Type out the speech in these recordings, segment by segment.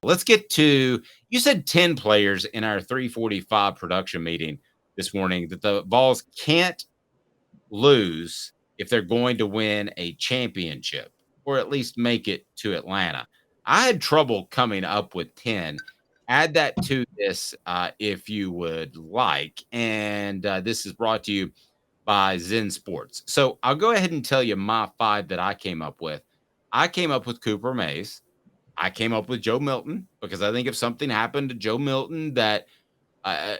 Let's get to, you said 10 players in our 345 production meeting this morning that the Vols can't lose if they're going to win a championship or at least make it to Atlanta. I had trouble coming up with 10. Add that to this if you would like. And this is brought to you by Zen Sports. So I'll go ahead and tell you my 5 that I came up with. I came up with Cooper Mays. I came up with Joe Milton because I think if something happened to Joe Milton that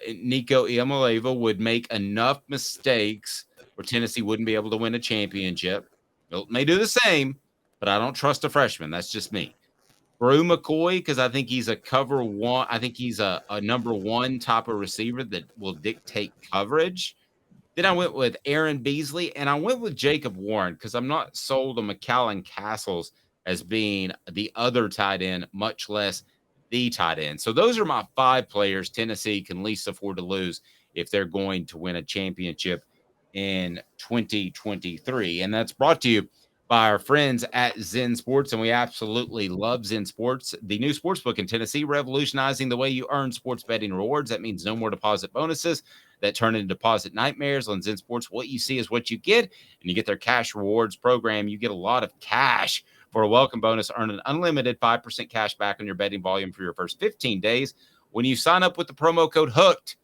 Nico Iamaleava would make enough mistakes where Tennessee wouldn't be able to win a championship. Milton may do the same, but I don't trust a freshman. That's just me. Brew McCoy, because I think he's a cover one. I think he's a number one type of receiver that will dictate coverage. Then I went with Aaron Beasley, and I went with Jacob Warren because I'm not sold on McCallan Castles as being the other tight end, much less the tight end. So those are my 5 players Tennessee can least afford to lose if they're going to win a championship in 2023. And that's brought to you by our friends at Zen Sports, and we absolutely love Zen Sports, the new sportsbook in Tennessee, revolutionizing the way you earn sports betting rewards. That means no more deposit bonuses that turn into deposit nightmares. On Zen Sports, what you see is what you get, and you get their cash rewards program. You get a lot of cash for a welcome bonus. Earn an unlimited 5% cash back on your betting volume for your first 15 days when you sign up with the promo code HOOKED.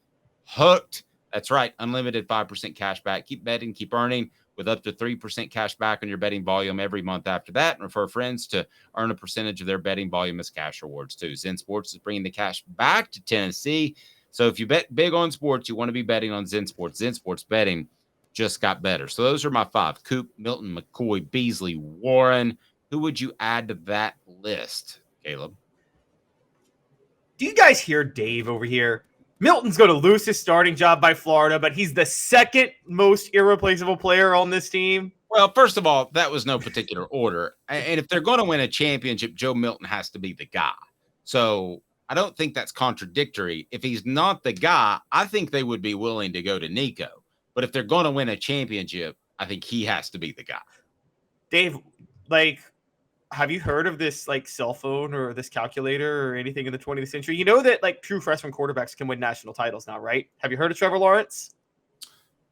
HOOKED. That's right, unlimited 5% cash back. Keep betting, keep earning with up to 3% cash back on your betting volume every month after that. And refer friends to earn a percentage of their betting volume as cash rewards too. Zen Sports is bringing the cash back to Tennessee. So if you bet big on sports, you want to be betting on Zen Sports. Zen Sports betting just got better. So those are my 5. Coop, Milton, McCoy, Beasley, Warren. Who would you add to that list, Caleb? Do you guys hear Dave over here? Milton's going to lose his starting job by Florida, but he's the second most irreplaceable player on this team. Well, first of all, that was no particular order. And if they're going to win a championship, Joe Milton has to be the guy. So I don't think that's contradictory. If he's not the guy, I think they would be willing to go to Nico. But if they're going to win a championship, I think he has to be the guy. Dave, have you heard of this cell phone or this calculator or anything in the 20th century? You know that true freshman quarterbacks can win national titles now, right? Have you heard of Trevor Lawrence?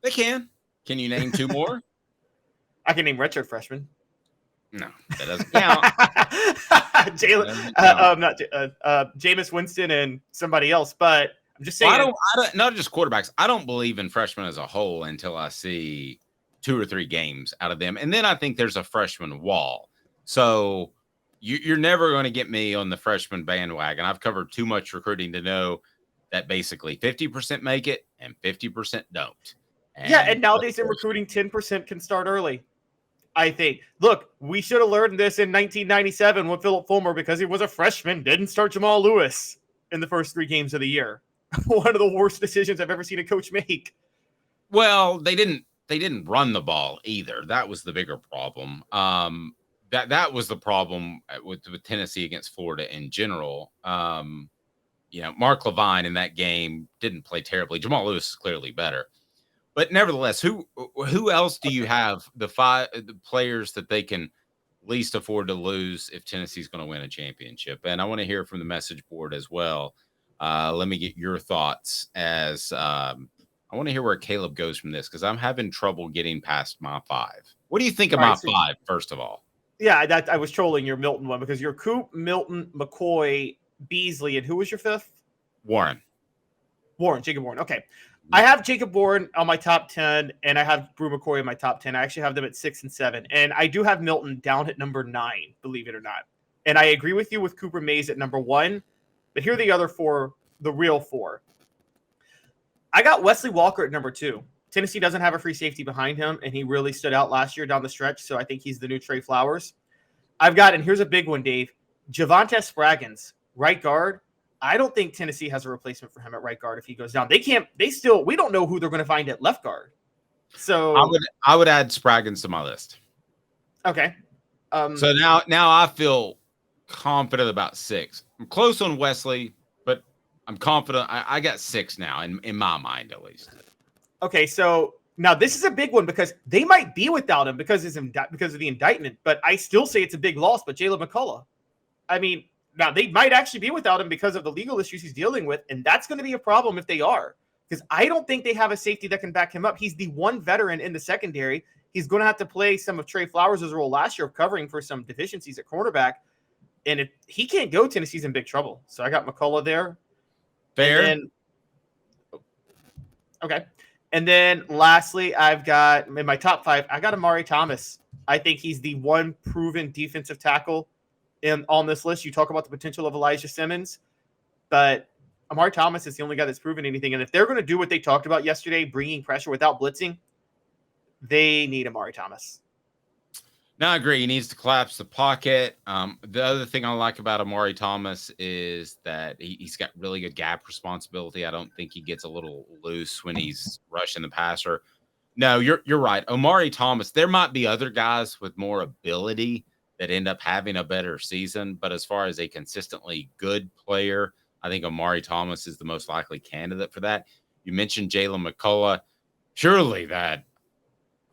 They can. Can you name 2 more? I can name redshirt freshmen. No, that doesn't count. Jameis Winston and somebody else, but I'm just saying. I don't, not just quarterbacks. I don't believe in freshmen as a whole until I see 2 or 3 games out of them. And then I think there's a freshman wall. So you're never going to get me on the freshman bandwagon. I've covered too much recruiting to know that basically 50% make it and 50% don't. And nowadays in recruiting, 10% can start early. I think. Look, we should have learned this in 1997 when Philip Fulmer, because he was a freshman, didn't start Jamal Lewis in the first 3 games of the year. One of the worst decisions I've ever seen a coach make. Well, they didn't run the ball either. That was the bigger problem. That was the problem with Tennessee against Florida in general. Mark Levine in that game didn't play terribly. Jamal Lewis is clearly better. But nevertheless, who else do you have the players that they can least afford to lose if Tennessee's going to win a championship? And I want to hear from the message board as well. Let me get your thoughts as I want to hear where Caleb goes from this because I'm having trouble getting past my 5. What do you think of my 5, first of all? Yeah, I was trolling your Milton one because you're Coop, Milton, McCoy, Beasley, and who was your 5th? Warren, Jacob Warren. Okay. I have Jacob Warren on my top 10, and I have Brew McCoy in my top 10. I actually have them at 6 and 7. And I do have Milton down at number 9, believe it or not. And I agree with you with Cooper Mays at number 1. But here are the other 4, the real 4. I got Wesley Walker at number 2. Tennessee doesn't have a free safety behind him, and he really stood out last year down the stretch, so I think he's the new Trey Flowers. I've got, and here's a big one, Dave, Javonte Spraggins, right guard. I don't think Tennessee has a replacement for him at right guard if he goes down. We don't know who they're going to find at left guard. So I would add Spraggins to my list. Okay. So now I feel confident about 6. I'm close on Wesley, but I'm confident. I got 6 now in my mind, at least. Okay, so now this is a big one because they might be without him because of the indictment, but I still say it's a big loss. But Jalen McCullough, I mean, Now, they might actually be without him because of the legal issues he's dealing with, and that's going to be a problem if they are, because I don't think they have a safety that can back him up. He's the one veteran in the secondary. He's going to have to play some of Trey Flowers' role last year of covering for some deficiencies at cornerback, and if he can't go, Tennessee's in big trouble. So I got McCullough there. Fair. And then, okay. And then lastly, I've got in my top 5, I got Amari Thomas. I think he's the one proven defensive tackle on this list. You talk about the potential of Elijah Simmons, but Amari Thomas is the only guy that's proven anything. And if they're going to do what they talked about yesterday, bringing pressure without blitzing, they need Amari Thomas. No, I agree. He needs to collapse the pocket. The other thing I like about Amari Thomas is that he's got really good gap responsibility. I don't think he gets a little loose when he's rushing the passer. No, you're right. Amari Thomas, there might be other guys with more ability that end up having a better season, but as far as a consistently good player, I think Amari Thomas is the most likely candidate for that. You mentioned Jalen McCullough. Surely that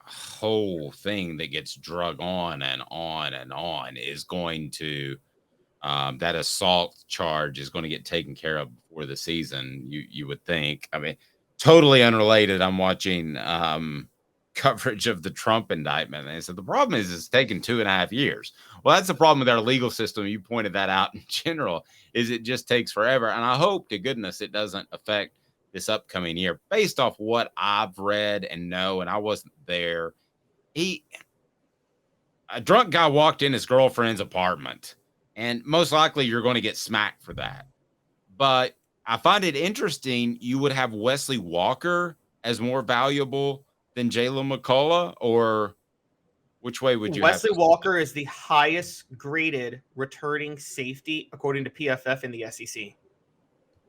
whole thing that gets drug on and on and on is going to that assault charge is going to get taken care of before the season, you would think. I mean, totally unrelated, I'm watching coverage of the Trump indictment, and so the problem is it's taken 2.5 years. Well, that's the problem with our legal system. You pointed that out in general, is it just takes forever, and I hope to goodness it doesn't affect this upcoming year. Based off what I've read and know, and I wasn't there, a drunk guy walked in his girlfriend's apartment, and most likely you're going to get smacked for that. But I find it interesting you would have Wesley Walker as more valuable than Jalen McCullough, or which way would you Wesley have Walker is the highest graded returning safety according to PFF in the SEC.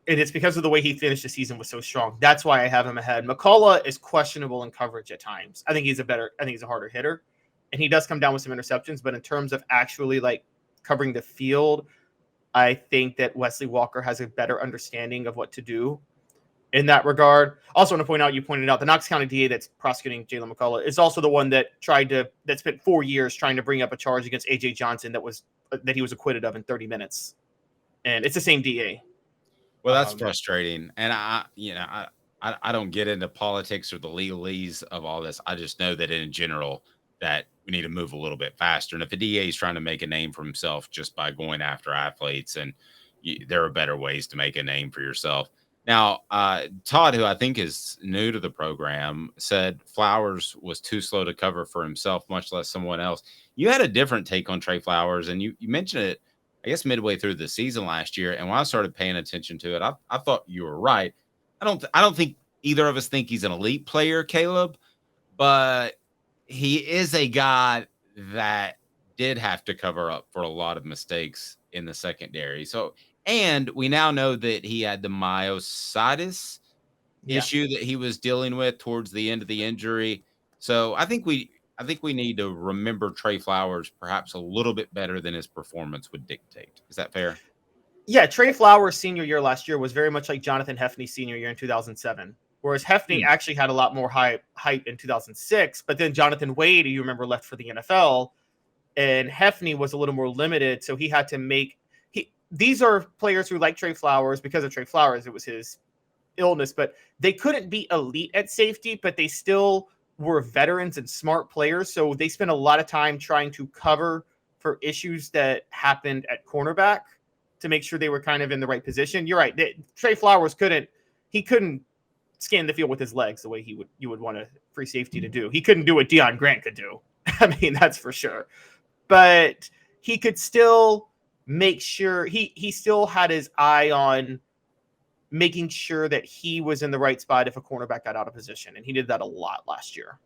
And it's because of the way he finished the season was so strong. That's why I have him ahead. McCullough is questionable in coverage at times. I think he's a harder hitter, and he does come down with some interceptions. But in terms of actually like covering the field, I think that Wesley Walker has a better understanding of what to do in that regard. Also, want to point out, you pointed out the Knox County DA that's prosecuting Jalen McCullough is also the one that spent 4 years trying to bring up a charge against AJ Johnson that he was acquitted of in 30 minutes, and it's the same DA. Well, that's frustrating, and I don't get into politics or the legalese of all this. I just know that in general that we need to move a little bit faster. And if a DA is trying to make a name for himself just by going after athletes, and there are better ways to make a name for yourself. Now, Todd, who I think is new to the program, said Flowers was too slow to cover for himself, much less someone else. You had a different take on Trey Flowers, and you mentioned it, I guess, midway through the season last year. And when I started paying attention to it, I thought you were right. I don't think either of us think he's an elite player, Caleb, but he is a guy that did have to cover up for a lot of mistakes in the secondary. So, and we now know that he had the myositis issue that he was dealing with towards the end of the injury. So I think we need to remember Trey Flowers perhaps a little bit better than his performance would dictate. Is that fair? Yeah, Trey Flowers' senior year last year was very much like Jonathan Hefney's senior year in 2007, whereas Hefney actually had a lot more hype in 2006. But then Jonathan Wade, you remember, left for the NFL, and Hefney was a little more limited, so he had to make these are players who like Trey Flowers because of Trey Flowers. It was his illness, but they couldn't be elite at safety, but they still were veterans and smart players. So they spent a lot of time trying to cover for issues that happened at cornerback to make sure they were kind of in the right position. You're right. Trey Flowers couldn't scan the field with his legs the way you would want a free safety to do. He couldn't do what Deion Grant could do. I mean, that's for sure. But he could still make sure he still had his eye on making sure that he was in the right spot if a cornerback got out of position. And he did that a lot last year.